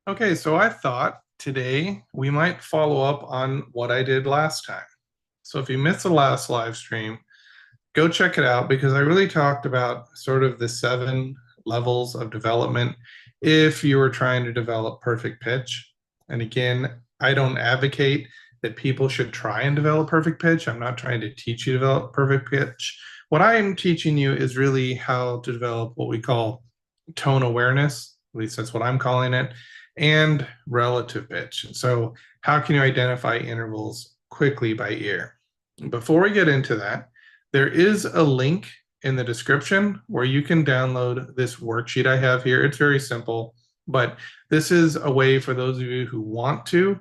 Okay, so I thought today we might follow up on what I did last time. So if you missed the last live stream, go check it out because I really talked about sort of the 7 levels of development if you were trying to develop perfect pitch. And again, I don't advocate that people should try and develop perfect pitch. I'm not trying to teach you to develop perfect pitch. What I am teaching you is really how to develop what we call tone awareness, at least that's what I'm calling it, and relative pitch. And so, how can you identify intervals quickly by ear? Before we get into that, there is a link in the description where you can download this worksheet I have here. It's very simple, but this is a way for those of you who want to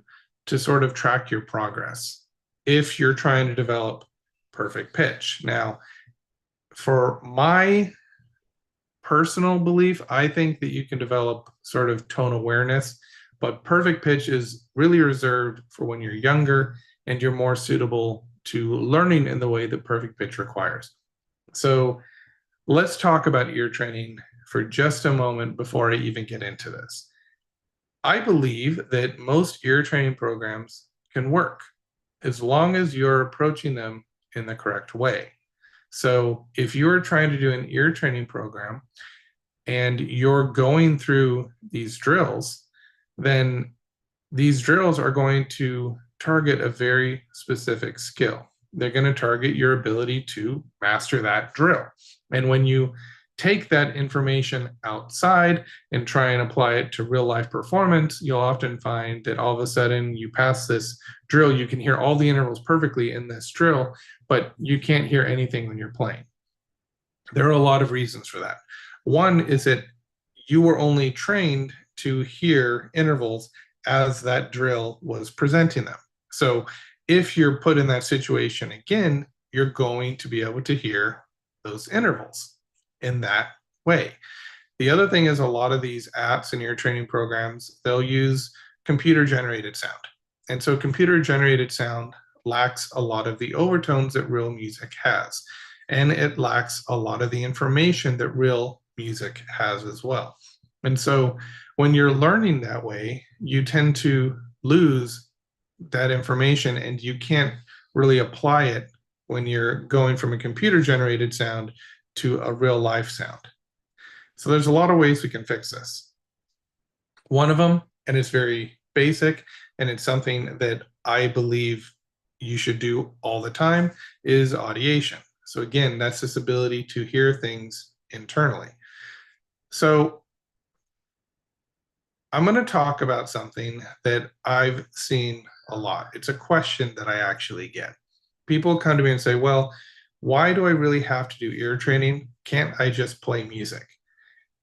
sort of track your progress if you're trying to develop perfect pitch. Now, for my personal belief, I think that you can develop sort of tone awareness, but perfect pitch is really reserved for when you're younger and you're more suitable to learning in the way that perfect pitch requires. So let's talk about ear training for just a moment before I even get into this. I believe that most ear training programs can work as long as you're approaching them in the correct way. So if you're trying to do an ear training program and you're going through these drills, then these drills are going to target a very specific skill. They're going to target your ability to master that drill. And when you take that information outside and try and apply it to real life performance, you'll often find that all of a sudden you pass this drill, you can hear all the intervals perfectly in this drill, but you can't hear anything when you're playing. There are a lot of reasons for that. One is that you were only trained to hear intervals as that drill was presenting them. So if you're put in that situation again, you're going to be able to hear those intervals in that way. The other thing is a lot of these apps and ear training programs, they'll use computer generated sound. And so computer generated sound lacks a lot of the overtones that real music has. And it lacks a lot of the information that real music has as well. And so when you're learning that way, you tend to lose that information and you can't really apply it when you're going from a computer generated sound to a real life sound. So there's a lot of ways we can fix this. One of them, and it's very basic, and it's something that I believe you should do all the time, is audiation. So again, that's this ability to hear things internally. So I'm going to talk about something that I've seen a lot. It's a question that I actually get. People come to me and say, well, why do I really have to do ear training? Can't I just play music?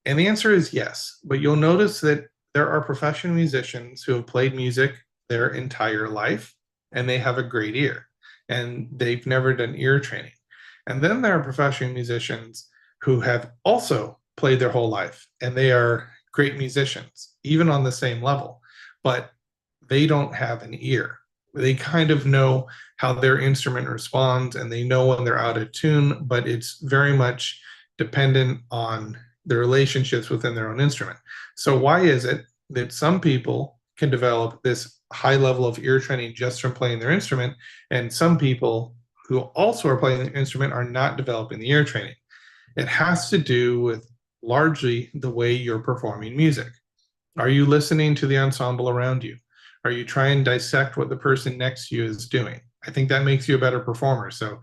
And the answer is yes, but you'll notice that there are professional musicians who have played music their entire life and they have a great ear and they've never done ear training. And then there are professional musicians who have also played their whole life and they are great musicians, even on the same level, but they don't have an ear. They kind of know how their instrument responds and they know when they're out of tune, but it's very much dependent on the relationships within their own instrument. So why is it that some people can develop this high level of ear training just from playing their instrument, and some people who also are playing the instrument are not developing the ear training? It has to do with largely the way you're performing music. Are you listening to the ensemble around you? Are you trying to dissect what the person next to you is doing? I think that makes you a better performer. So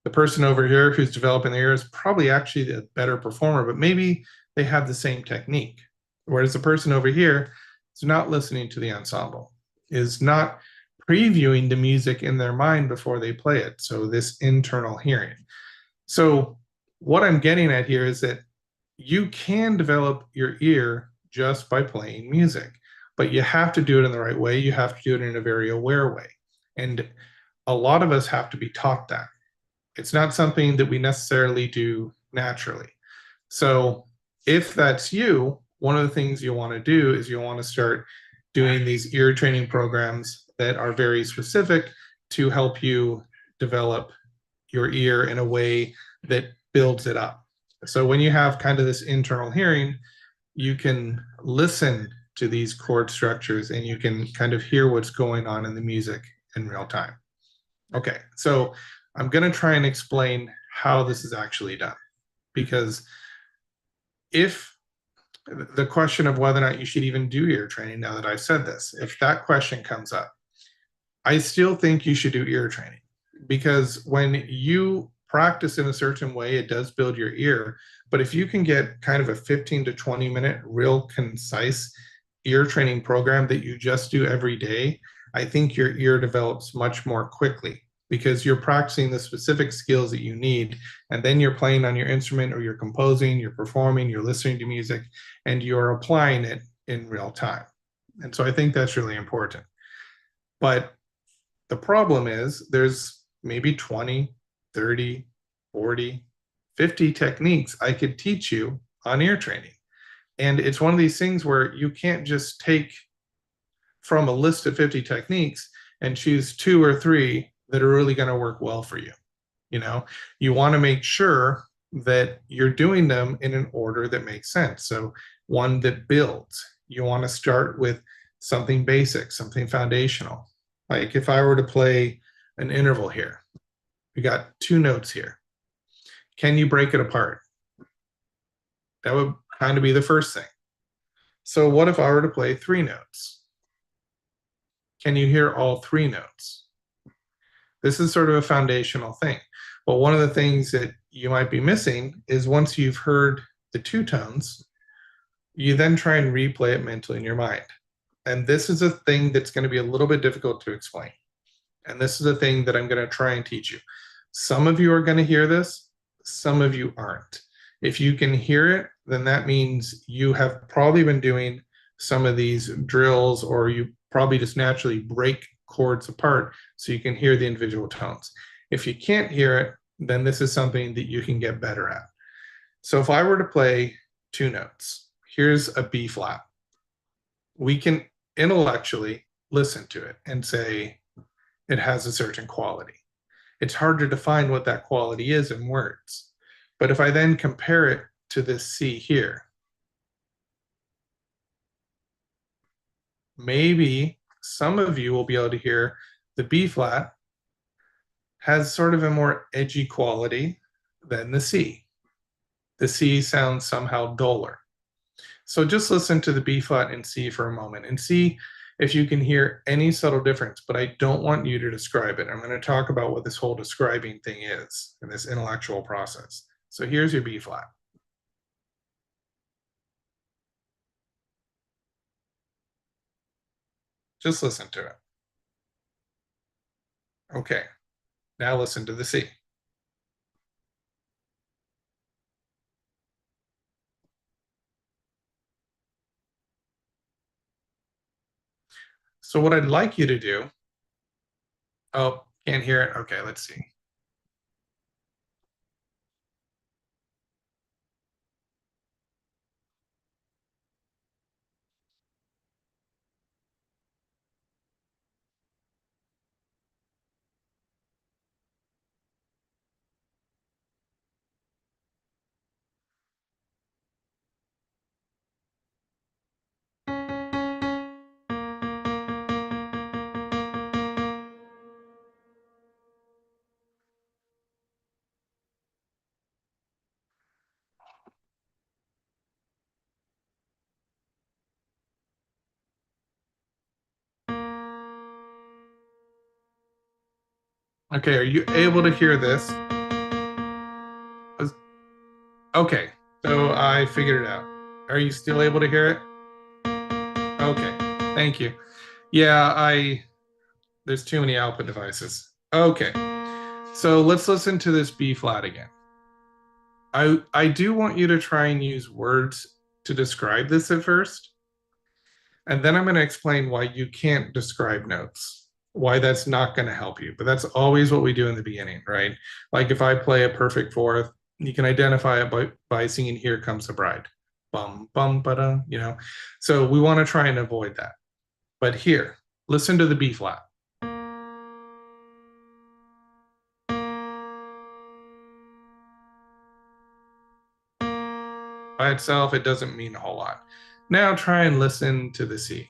the person over here who's developing the ear is probably actually the better performer, but maybe they have the same technique. Whereas the person over here is not listening to the ensemble, is not previewing the music in their mind before they play it. So this internal hearing. So what I'm getting at here is that you can develop your ear just by playing music, but you have to do it in the right way. You have to do it in a very aware way. And a lot of us have to be taught that. It's not something that we necessarily do naturally. So if that's you, one of the things you want to do is you want to start doing these ear training programs that are very specific to help you develop your ear in a way that builds it up. So when you have kind of this internal hearing, you can listen to these chord structures and you can kind of hear what's going on in the music in real time. Okay, so I'm going to try and explain how this is actually done, because if the question of whether or not you should even do ear training, now that I've said this, if that question comes up, I still think you should do ear training, because when you practice in a certain way, it does build your ear. But if you can get kind of a 15 to 20 minute, real concise ear training program that you just do every day, I think your ear develops much more quickly because you're practicing the specific skills that you need. And then you're playing on your instrument, or you're composing, you're performing, you're listening to music, and you're applying it in real time. And so I think that's really important. But the problem is there's maybe 20, 30, 40, 50 techniques I could teach you on ear training. And it's one of these things where you can't just take from a list of 50 techniques and choose 2 or 3 that are really going to work well for you. You know, you want to make sure that you're doing them in an order that makes sense. So one that builds. You want to start with something basic, something foundational. Like if I were to play an interval here, we got 2 notes here. Can you break it apart? That would kind of be the first thing. So what if I were to play 3 notes? Can you hear all 3 notes? This is sort of a foundational thing. But one of the things that you might be missing is once you've heard the 2 tones, you then try and replay it mentally in your mind. And this is a thing that's going to be a little bit difficult to explain. And this is a thing that I'm going to try and teach you. Some of you are going to hear this, some of you aren't. If you can hear it, then that means you have probably been doing some of these drills, or you probably just naturally break chords apart so you can hear the individual tones. If you can't hear it, then this is something that you can get better at. So if I were to play 2 notes, here's a B flat. We can intellectually listen to it and say it has a certain quality. It's hard to define what that quality is in words. But if I then compare it to this C here, maybe some of you will be able to hear the B flat has sort of a more edgy quality than the C. The C sounds somehow duller. So just listen to the B flat and C for a moment and see if you can hear any subtle difference, but I don't want you to describe it. I'm going to talk about what this whole describing thing is in this intellectual process. So here's your B flat. Just listen to it. Okay, now listen to the C. So what I'd like you to do, oh, can't hear it? Okay, let's see. Okay, are you able to hear this? Okay, so I figured it out. Are you still able to hear it? Okay, thank you. Yeah, there's too many output devices. Okay, so let's listen to this B flat again. I do want you to try and use words to describe this at first. And then I'm going to explain why you can't describe notes, why that's not going to help you. But that's always what we do in the beginning, right? Like if I play a perfect fourth, you can identify it by singing Here Comes the Bride. Bum, bum, ba-da, you know? So we want to try and avoid that. But here, listen to the B flat. By itself, it doesn't mean a whole lot. Now try and listen to the C.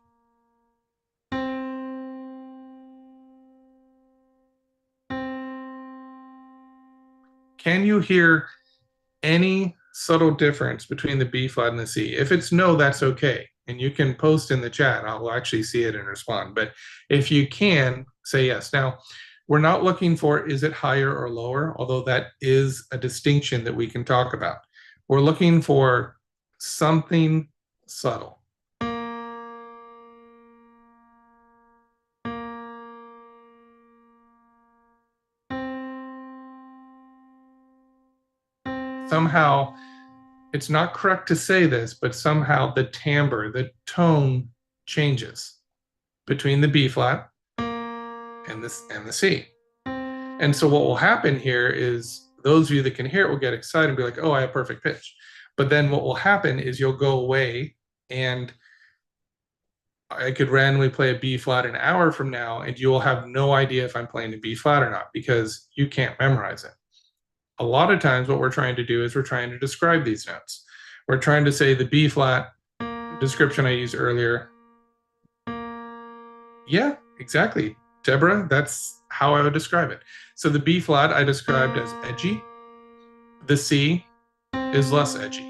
Can you hear any subtle difference between the B flat and the C? If it's no, that's okay. And you can post in the chat. I'll actually see it and respond. But if you can, say yes. Now, we're not looking for is it higher or lower, although that is a distinction that we can talk about. We're looking for something subtle. Somehow, it's not correct to say this, but somehow the timbre, the tone changes between the B flat and the C. And so what will happen here is those of you that can hear it will get excited and be like, oh, I have perfect pitch. But then what will happen is you'll go away and I could randomly play a B flat an hour from now and you will have no idea if I'm playing a B flat or not because you can't memorize it. A lot of times what we're trying to do is we're trying to describe these notes. We're trying to say the B flat description I used earlier. Yeah, exactly. Deborah, that's how I would describe it. So the B flat I described as edgy. The C is less edgy.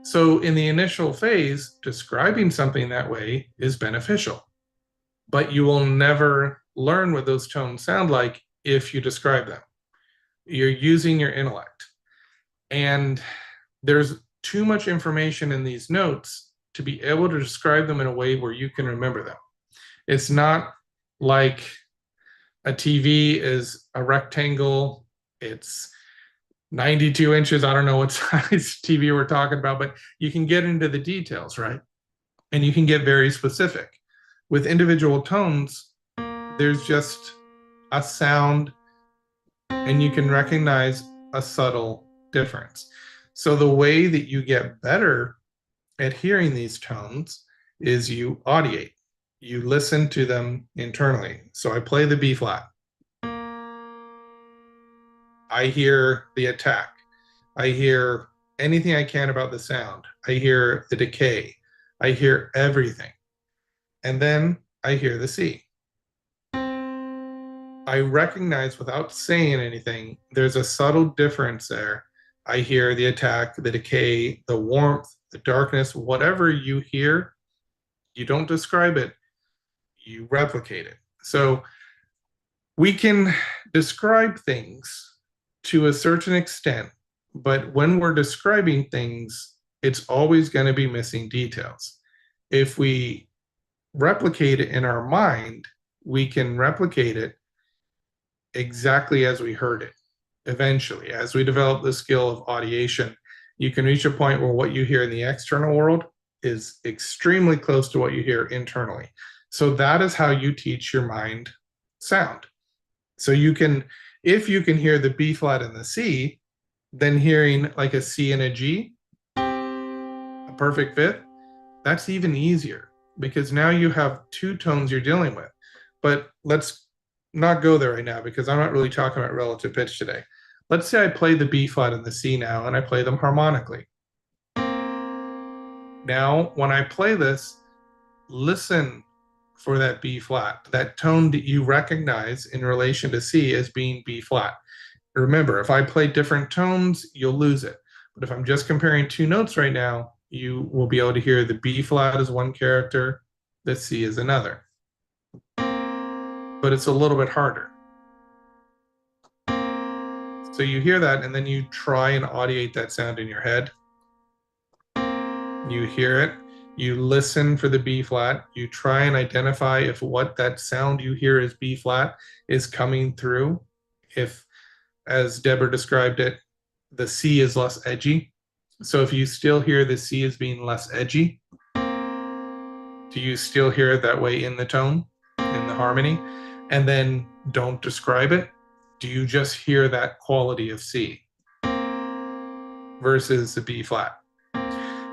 So in the initial phase, describing something that way is beneficial. But you will never learn what those tones sound like if you describe them. You're using your intellect. And there's too much information in these notes to be able to describe them in a way where you can remember them. It's not like a TV is a rectangle. It's 92 inches. I don't know what size TV we're talking about, but you can get into the details, right? And you can get very specific. With individual tones, there's just a sound and you can recognize a subtle difference. So the way that you get better at hearing these tones is you audiate. You listen to them internally. So I play the B flat. I hear the attack. I hear anything I can about the sound. I hear the decay. I hear everything. And then I hear the C. I recognize without saying anything, there's a subtle difference there. I hear the attack, the decay, the warmth, the darkness, whatever you hear, you don't describe it, you replicate it. So we can describe things to a certain extent, but when we're describing things, it's always going to be missing details. If we replicate it in our mind, we can replicate it exactly as we heard it. Eventually, as we develop the skill of audiation, you can reach a point where what you hear in the external world is extremely close to what you hear internally. So that is how you teach your mind sound. So you can, if you can hear the B flat and the C, then hearing like a C and a G, a perfect fifth, that's even easier because now you have two tones you're dealing with. But let's not go there right now because I'm not really talking about relative pitch today. Let's say I play the B flat and the C now and I play them harmonically. Now, when I play this, listen for that B flat, that tone that you recognize in relation to C as being B flat. Remember, if I play different tones, you'll lose it. But if I'm just comparing two notes right now, you will be able to hear the B flat as one character, the C is another. But it's a little bit harder. So you hear that and then you try and audiate that sound in your head. You hear it, you listen for the B flat, you try and identify if what that sound you hear as B flat is coming through. If, as Deborah described it, the C is less edgy. So if you still hear the C as being less edgy, do you still hear it that way in the tone, in the harmony? And then don't describe it. Do you just hear that quality of C versus the B flat?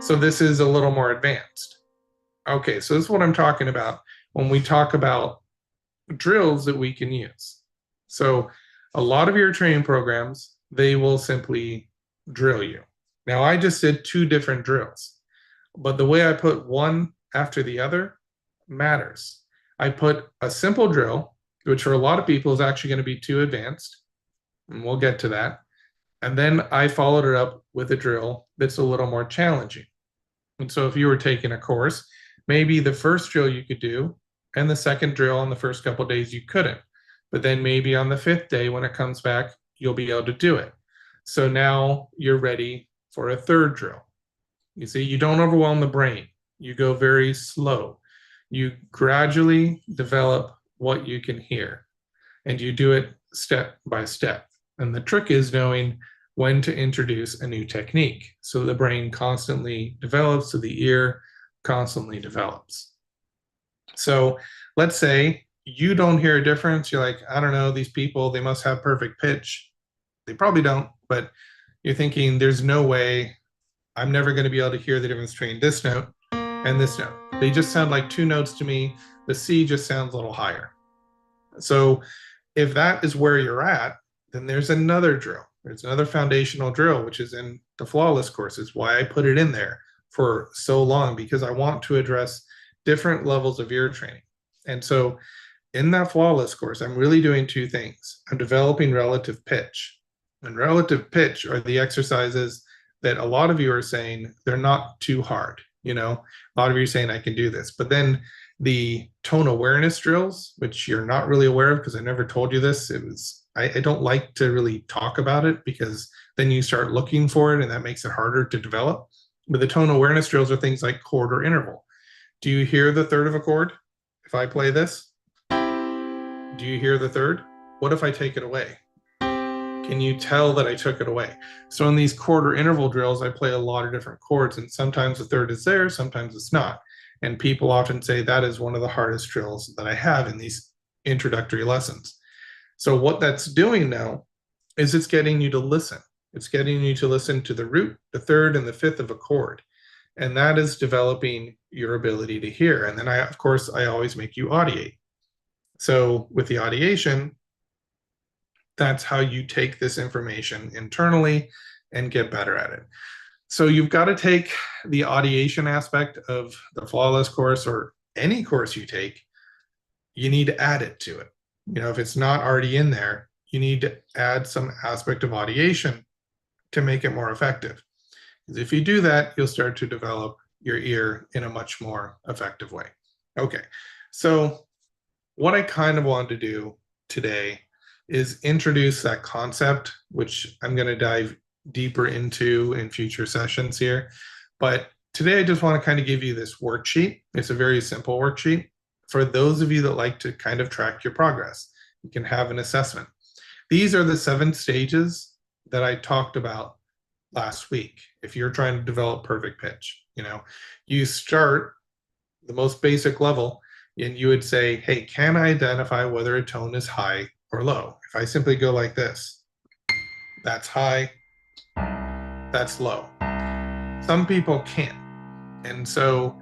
So this is a little more advanced. Okay, so this is what I'm talking about when we talk about drills that we can use. So a lot of your training programs, they will simply drill you. Now I just did two different drills. But the way I put one after the other matters. I put a simple drill, which for a lot of people is actually going to be too advanced, and we'll get to that. And then I followed it up with a drill that's a little more challenging. And so if you were taking a course, maybe the first drill you could do, and the second drill on the first couple of days you couldn't. But then maybe on the fifth day when it comes back, you'll be able to do it. So now you're ready for a third drill. You see, you don't overwhelm the brain. You go very slow. You gradually develop what you can hear, and you do it step by step. And the trick is knowing when to introduce a new technique so the brain constantly develops, so the ear constantly develops. So let's say you don't hear a difference. You're like, I don't know, these people, they must have perfect pitch. They probably don't, but you're thinking there's no way I'm never going to be able to hear the difference between this note and this note. They just sound like two notes to me. The C just sounds a little higher. So if that is where you're at, then there's another drill. There's another foundational drill, which is in the flawless courses, why I put it in there for so long, because I want to address different levels of ear training. And so in that flawless course, I'm really doing two things. I'm developing relative pitch. And relative pitch are the exercises that a lot of you are saying they're not too hard. You know, a lot of you are saying I can do this. But then the tone awareness drills, which you're not really aware of because I never told you this, I don't like to really talk about it because then you start looking for it and that makes it harder to develop. But the tone awareness drills are things like chord or interval. Do you hear the third of a chord? If I play this, do you hear the third? What if I take it away? Can you tell that I took it away? So in these chord or interval drills, I play a lot of different chords, and sometimes the third is there, sometimes it's not. And people often say that is one of the hardest drills that I have in these introductory lessons. So what that's doing now is it's getting you to listen. It's getting you to listen to the root, the third, and the fifth of a chord. And that is developing your ability to hear. And then of course, I always make you audiate. So with the audiation, that's how you take this information internally and get better at it. So you've got to take the audiation aspect of the flawless course or any course you take, you need to add it to it. You know, if it's not already in there, you need to add some aspect of audiation to make it more effective. Because if you do that, you'll start to develop your ear in a much more effective way. Okay, so what I kind of wanted to do today is introduce that concept, which I'm going to dive deeper into in future sessions here. But today I just want to kind of give you this worksheet. It's a very simple worksheet for those of you that like to kind of track your progress. You can have an assessment. These are the 7 stages that I talked about last week. If you're trying to develop perfect pitch, you know, you start the most basic level and you would say, hey, can I identify whether a tone is high or low? If I simply go like this, that's high, that's low. Some people can't. And so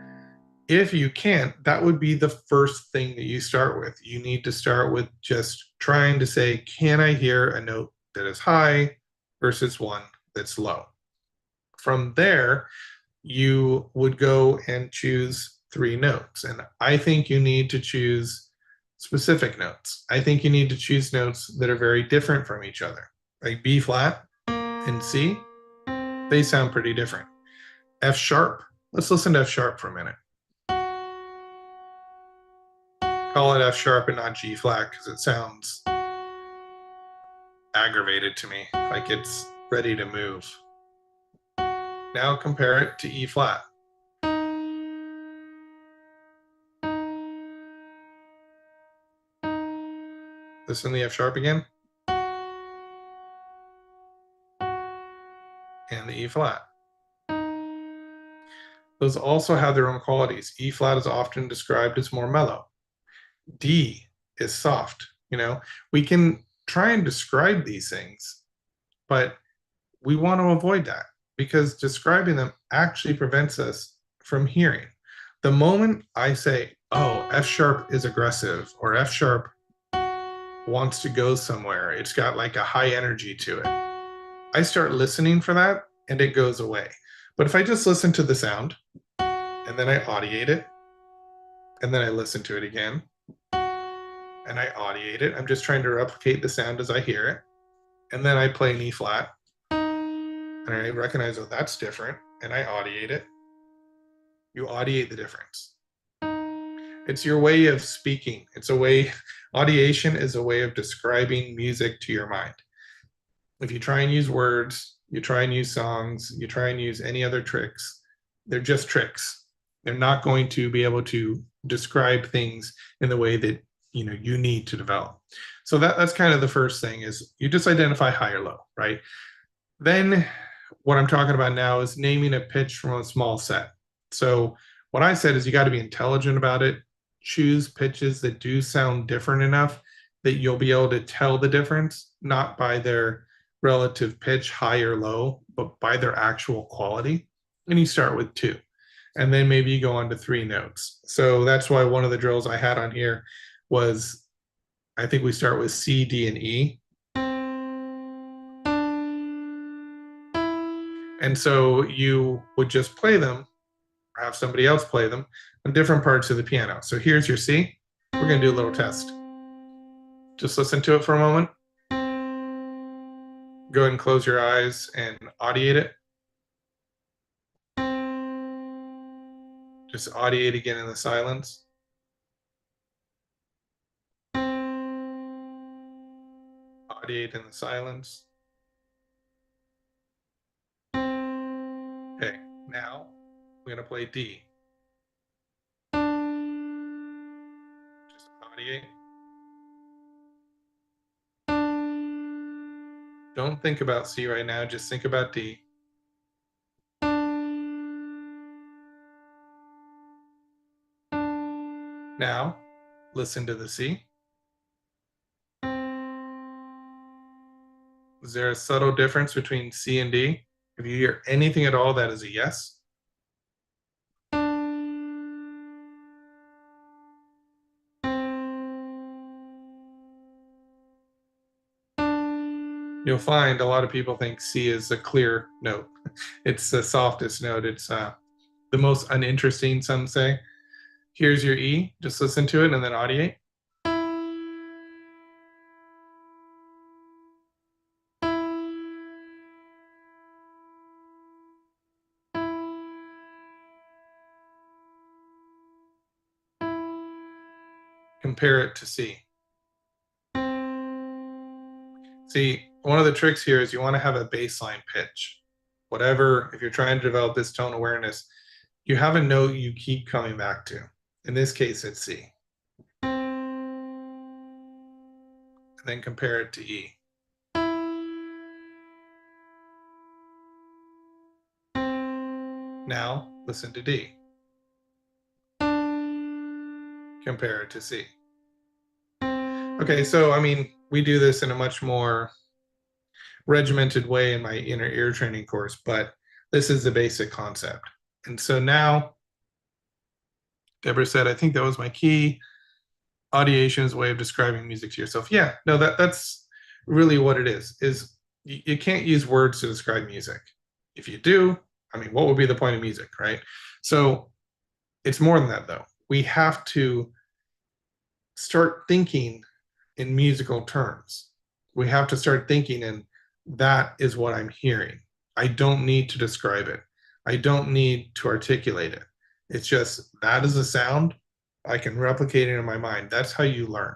if you can't, that would be the first thing that you start with. You need to start with just trying to say, can I hear a note that is high versus one that's low? From there, you would go and choose 3 notes. And I think you need to choose specific notes. I think you need to choose notes that are very different from each other. Like B flat and C, they sound pretty different. F sharp, let's listen to F sharp for a minute. Call it F sharp and not G flat because it sounds aggravated to me, like it's ready to move. Now compare it to E flat. Listen to the F sharp again. And the E flat. Those also have their own qualities. E flat is often described as more mellow. D is soft. You know, we can try and describe these things, but we want to avoid that because describing them actually prevents us from hearing. The moment I say, oh, F sharp is aggressive or F sharp wants to go somewhere, it's got like a high energy to it, I start listening for that and it goes away. But if I just listen to the sound, and then I audiate it, and then I listen to it again, and I audiate it. I'm just trying to replicate the sound as I hear it. And then I play an E flat, and I recognize, oh, that's different, and I audiate it. You audiate the difference. It's your way of speaking. It's a way, audiation is a way of describing music to your mind. If you try and use words, you try and use songs, you try and use any other tricks, they're just tricks. They're not going to be able to describe things in the way that you need to develop. So that's kind of the first thing, is you just identify high or low, right? Then what I'm talking about now is naming a pitch from a small set. So what I said is you got to be intelligent about it. Choose pitches that do sound different enough that you'll be able to tell the difference, not by their relative pitch, high or low, but by their actual quality. And you start with 2. And then maybe you go on to 3 notes. So that's why one of the drills I had on here was, I think we start with C, D, and E. And so you would just play them, or have somebody else play them on different parts of the piano. So here's your C. We're going to do a little test. Just listen to it for a moment. Go ahead and close your eyes and audiate it. Just audiate again in the silence. Audiate in the silence. Okay, now we're going to play D. Just audiate. Don't think about C right now, just think about D. Now, listen to the C. Is there a subtle difference between C and D? If you hear anything at all, that is a yes. You'll find a lot of people think C is a clear note. It's the softest note. It's the most uninteresting, some say. Here's your E. Just listen to it and then audiate. Compare it to C. See, one of the tricks here is you want to have a baseline pitch. Whatever, if you're trying to develop this tone awareness, you have a note you keep coming back to. In this case, it's C. And then compare it to E. Now, listen to D. Compare it to C. Okay, so I mean, we do this in a much more regimented way in my inner ear training course, but this is the basic concept. And so now, Deborah said, I think that was my key. Audiation is a way of describing music to yourself. Yeah, no, that's really what it is you can't use words to describe music. If you do, I mean, what would be the point of music, right? So it's more than that, though. We have to start thinking in musical terms. We have to start thinking in, that is what I'm hearing. I don't need to describe it. I don't need to articulate it. It's just, that is a sound. I can replicate it in my mind. That's how you learn.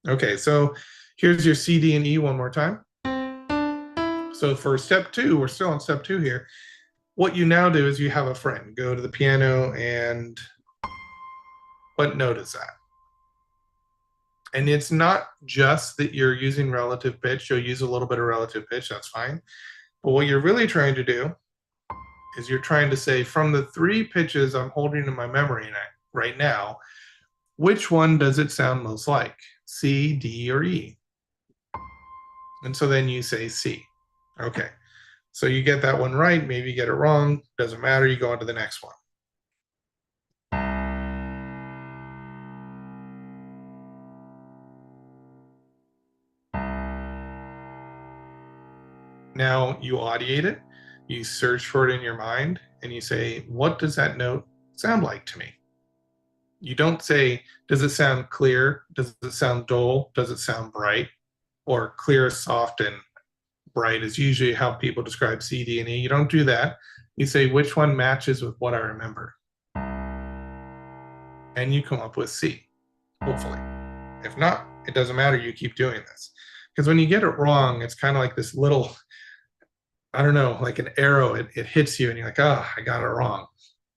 Okay, so here's your C, D, and E one more time. So for step 2, we're still on step 2 here. What you now do is you have a friend go to the piano, and what note is that? And it's not just that you're using relative pitch. You'll use a little bit of relative pitch, that's fine. But what you're really trying to do is you're trying to say, from the 3 pitches I'm holding in my memory right now, which one does it sound most like? C, D, or E? And so then you say C. Okay, so you get that one right, maybe you get it wrong, doesn't matter, you go on to the next one. Now you audiate it, you search for it in your mind, and you say, what does that note sound like to me? You don't say, does it sound clear? Does it sound dull? Does it sound bright? Or clear, soft, and bright is usually how people describe C, D, and E. You don't do that. You say, which one matches with what I remember? And you come up with C, hopefully. If not, it doesn't matter. You keep doing this. Because when you get it wrong, it's kind of like this little, I don't know, like an arrow. It hits you and you're like, oh, I got it wrong.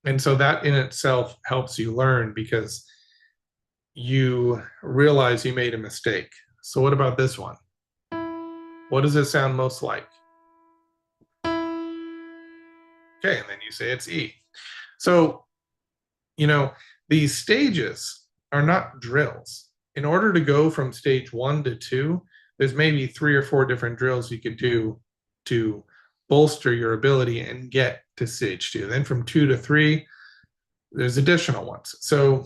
And so that in itself helps you learn because you realize you made a mistake. So what about this one? What does it sound most like? Okay, and then you say it's E. So, you know, these stages are not drills. In order to go from stage 1 to 2, there's maybe 3 or 4 different drills you could do to bolster your ability and get to stage 2. Then from 2 to 3, there's additional ones. So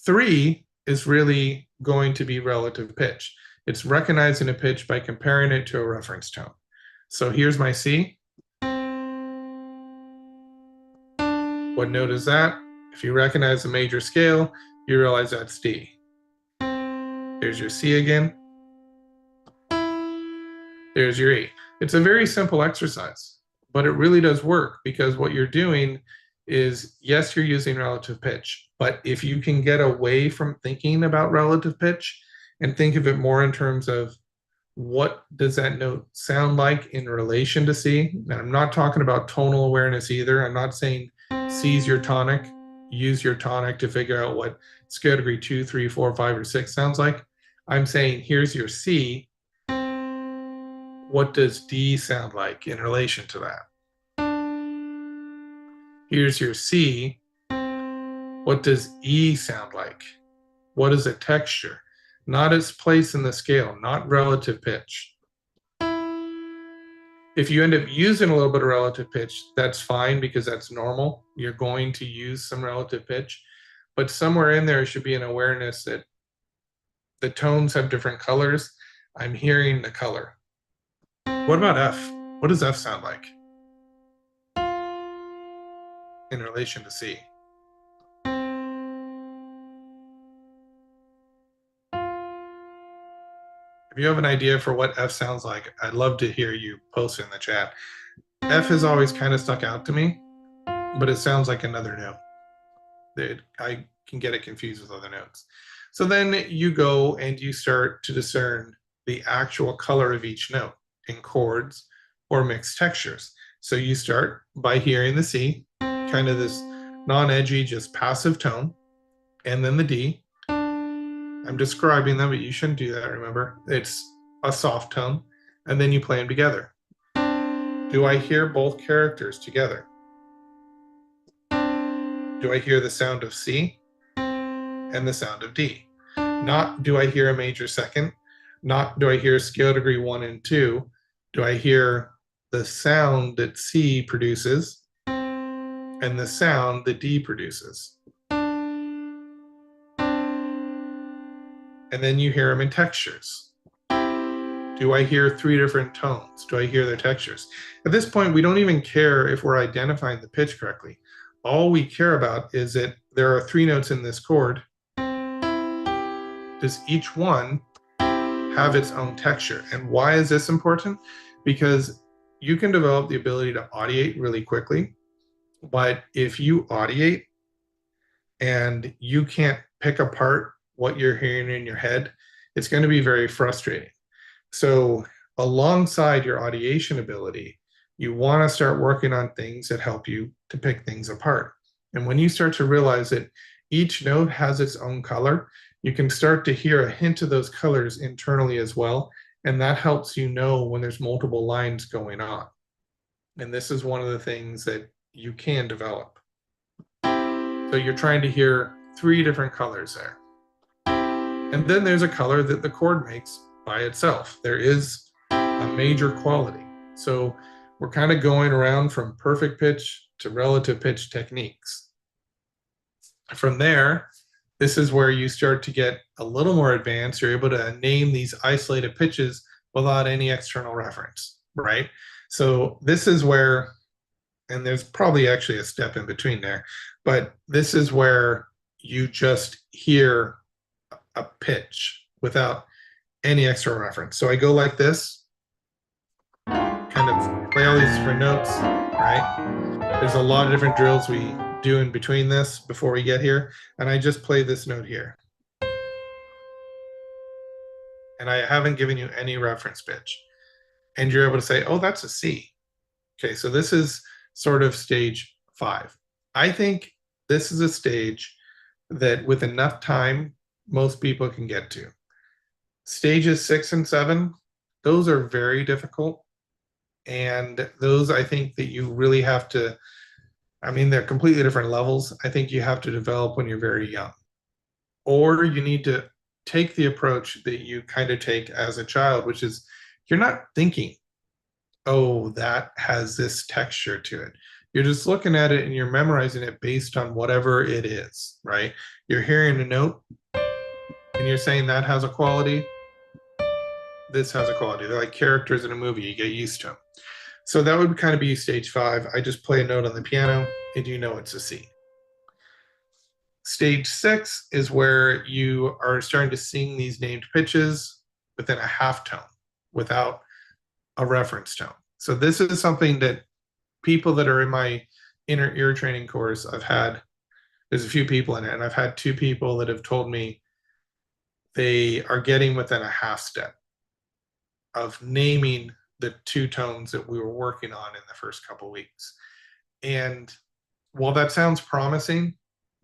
3 is really going to be relative pitch. It's recognizing a pitch by comparing it to a reference tone. So here's my C. What note is that? If you recognize the major scale, you realize that's D. There's your C again. There's your E. It's a very simple exercise, but it really does work because what you're doing is, yes, you're using relative pitch, but if you can get away from thinking about relative pitch and think of it more in terms of what does that note sound like in relation to C, and I'm not talking about tonal awareness either. I'm not saying C is your tonic. Use your tonic to figure out what scale degree 2, 3, 4, 5, or 6 sounds like. I'm saying here's your C. What does D sound like in relation to that? Here's your C. What does E sound like? What is a texture? Not its place in the scale, not relative pitch. If you end up using a little bit of relative pitch, that's fine because that's normal. You're going to use some relative pitch, but somewhere in there should be an awareness that the tones have different colors. I'm hearing the color. What about F? What does F sound like in relation to C? If you have an idea for what F sounds like, I'd love to hear you post it in the chat. F has always kind of stuck out to me, but it sounds like another note. I can get it confused with other notes. So then you go and you start to discern the actual color of each note in chords or mixed textures. So you start by hearing the C, kind of this non-edgy, just passive tone, and then the D. I'm describing them, but you shouldn't do that, remember? It's a soft tone, and then you play them together. Do I hear both characters together? Do I hear the sound of C and the sound of D? Not do I hear a major second, not do I hear scale degree 1 and 2, do I hear the sound that C produces and the sound that D produces? And then you hear them in textures. Do I hear 3 different tones? Do I hear their textures? At this point, we don't even care if we're identifying the pitch correctly. All we care about is that there are 3 notes in this chord. Does each one have its own texture? And why is this important? Because you can develop the ability to audiate really quickly, but if you audiate and you can't pick apart what you're hearing in your head, it's going to be very frustrating. So alongside your audiation ability, you want to start working on things that help you to pick things apart. And when you start to realize that each note has its own color, you can start to hear a hint of those colors internally as well. And that helps you know when there's multiple lines going on. And this is one of the things that you can develop. So you're trying to hear 3 different colors there. And then there's a color that the chord makes by itself. There is a major quality. So we're kind of going around from perfect pitch to relative pitch techniques. From there, this is where you start to get a little more advanced. You're able to name these isolated pitches without any external reference, right? So this is where, and there's probably actually a step in between there, but this is where you just hear a pitch without any extra reference. So I go like this, kind of play all these different notes, right? There's a lot of different drills we do in between this before we get here, and I just play this note here. And I haven't given you any reference pitch. And you're able to say, oh, that's a C. Okay, so this is sort of stage 5. I think this is a stage that with enough time, most people can get to. Stages 6 and 7, those are very difficult. And those, I think that you really have to, I mean, they're completely different levels. I think you have to develop when you're very young. Or you need to take the approach that you kind of take as a child, which is you're not thinking, oh, that has this texture to it. You're just looking at it and you're memorizing it based on whatever it is, right? You're hearing a note and you're saying that has a quality. This has a quality. They're like characters in a movie. You get used to them. So that would kind of be stage 5. I just play a note on the piano and you know it's a C. Stage 6 is where you are starting to sing these named pitches within a half tone without a reference tone. So this is something that people that are in my inner ear training course, there's a few people in it, and I've had 2 people that have told me they are getting within a half step of naming the 2 tones that we were working on in the first couple of weeks. And while that sounds promising,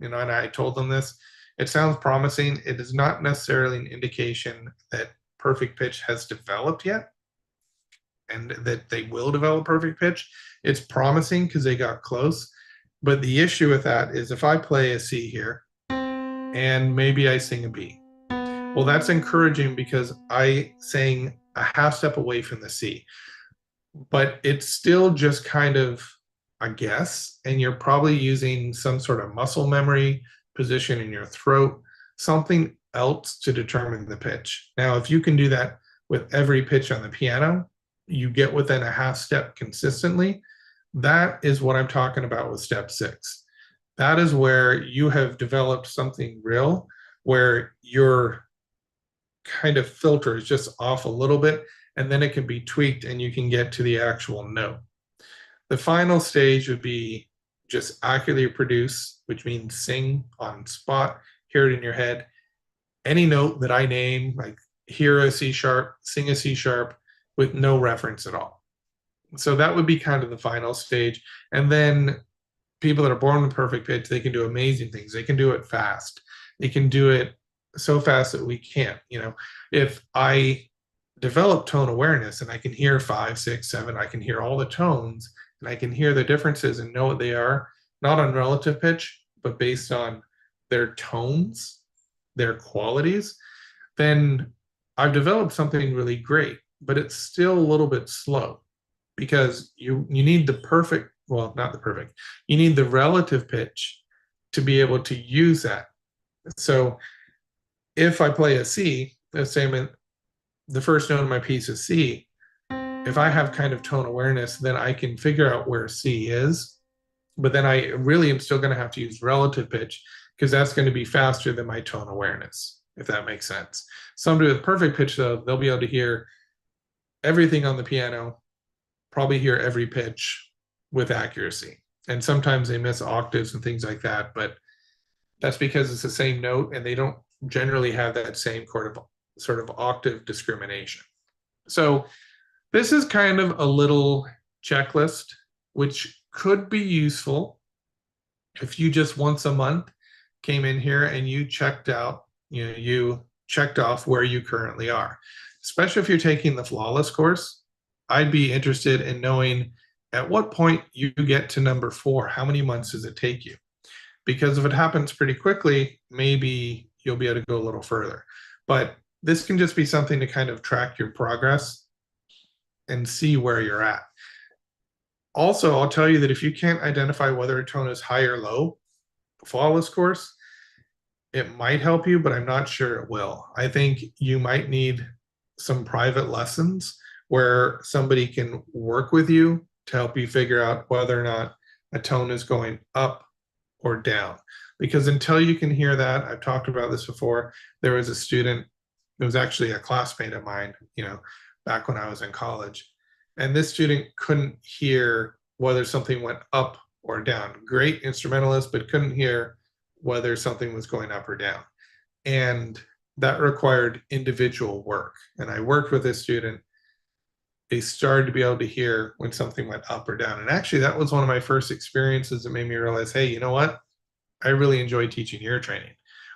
and I told them this, it sounds promising. It is not necessarily an indication that perfect pitch has developed yet and that they will develop perfect pitch. It's promising because they got close. But the issue with that is if I play a C here and maybe I sing a B, well, that's encouraging because I sang a half step away from the C. But it's still just kind of a guess, and you're probably using some sort of muscle memory, position in your throat, something else to determine the pitch. Now, if you can do that with every pitch on the piano, you get within a half step consistently. That is what I'm talking about with step 6. That is where you have developed something real, where your kind of filter is just off a little bit, and then it can be tweaked and you can get to the actual note. The final stage would be just accurately produce, which means sing on spot, hear it in your head. Any note that I name, like hear a C sharp, sing a C sharp with no reference at all. So that would be kind of the final stage. And then people that are born with perfect pitch, they can do amazing things. They can do it fast. They can do it so fast that we can't. If I develop tone awareness and I can hear 5, 6, 7, I can hear all the tones, and I can hear the differences and know what they are, not on relative pitch, but based on their tones, their qualities, then I've developed something really great, but it's still a little bit slow because you need the perfect, well, not the perfect, you need the relative pitch to be able to use that. So if I play a C, let's say the first note of my piece is C, if I have kind of tone awareness, then I can figure out where C is, but then I really am still going to have to use relative pitch because that's going to be faster than my tone awareness, if that makes sense. Somebody with perfect pitch, though, they'll be able to hear everything on the piano, probably hear every pitch with accuracy. And sometimes they miss octaves and things like that, but that's because it's the same note and they don't generally have that same sort of octave discrimination. So this is kind of a little checklist, which could be useful if you just once a month came in here and you checked out, you checked off where you currently are. Especially if you're taking the flawless course, I'd be interested in knowing at what point you get to number 4. How many months does it take you? Because if it happens pretty quickly, maybe you'll be able to go a little further. But this can just be something to kind of track your progress and see where you're at. Also, I'll tell you that if you can't identify whether a tone is high or low, flawless course, it might help you, but I'm not sure it will. I think you might need some private lessons where somebody can work with you to help you figure out whether or not a tone is going up or down. Because until you can hear that, I've talked about this before, there was a student, it was actually a classmate of mine, back when I was in college. And this student couldn't hear whether something went up or down. Great instrumentalist, but couldn't hear whether something was going up or down. And that required individual work. And I worked with this student. They started to be able to hear when something went up or down. And actually, that was one of my first experiences that made me realize, hey, you know what? I really enjoy teaching ear training.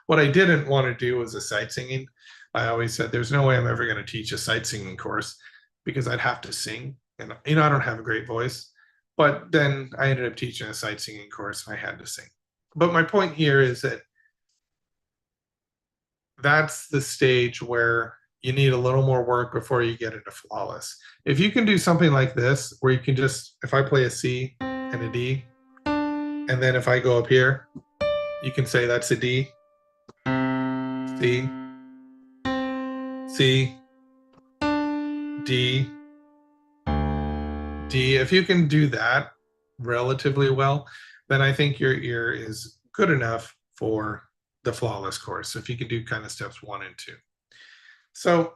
What I didn't want to do was a sight singing. I always said, there's no way I'm ever going to teach a sight singing course because I'd have to sing. And, I don't have a great voice. But then I ended up teaching a sight singing course and I had to sing. But my point here is that that's the stage where you need a little more work before you get into flawless. If you can do something like this, where you can just, if I play a C and a D, and then if I go up here, you can say that's a D, C, C, D, D. If you can do that relatively well, then I think your ear is good enough for the flawless course. If you can do kind of steps 1 and 2. So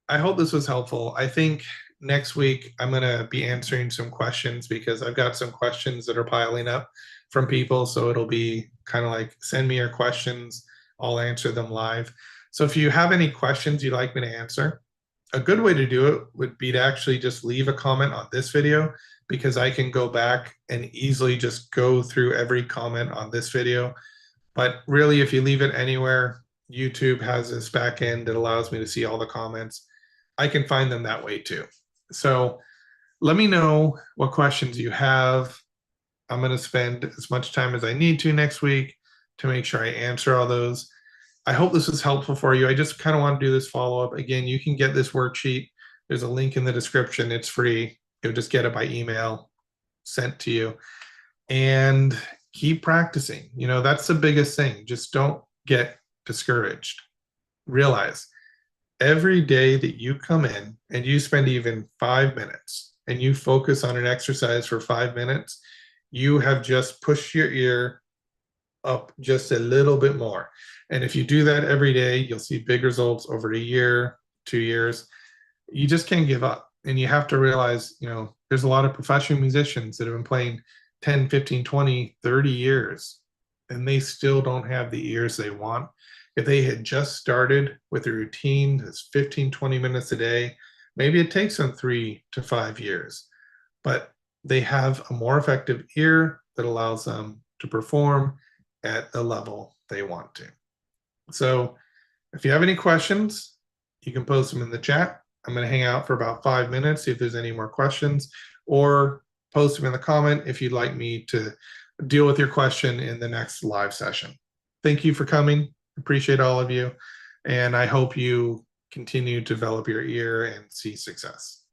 I hope this was helpful. I think next week I'm going to be answering some questions because I've got some questions that are piling up from people. So it'll be kind of like, send me your questions. I'll answer them live. So if you have any questions you'd like me to answer, a good way to do it would be to actually just leave a comment on this video, because I can go back and easily just go through every comment on this video. But really, if you leave it anywhere, YouTube has this back end that allows me to see all the comments. I can find them that way too. So let me know what questions you have. I'm going to spend as much time as I need to next week to make sure I answer all those. I hope this was helpful for you. I just kind of want to do this follow-up. Again, you can get this worksheet. There's a link in the description. It's free. You'll just get it by email sent to you. And keep practicing. That's the biggest thing. Just don't get discouraged. Realize every day that you come in and you spend even 5 minutes and you focus on an exercise for 5 minutes, you have just pushed your ear up just a little bit more. And if you do that every day, you'll see big results over a year, 2 years. You just can't give up. And you have to realize, there's a lot of professional musicians that have been playing 10, 15, 20, 30 years, and they still don't have the ears they want. If they had just started with a routine that's 15, 20 minutes a day, maybe it takes them 3 to 5 years, but they have a more effective ear that allows them to perform at the level they want to. So if you have any questions, you can post them in the chat. I'm going to hang out for about 5 minutes, see if there's any more questions, or post them in the comment if you'd like me to deal with your question in the next live session. Thank you for coming. Appreciate all of you. And I hope you continue to develop your ear and see success.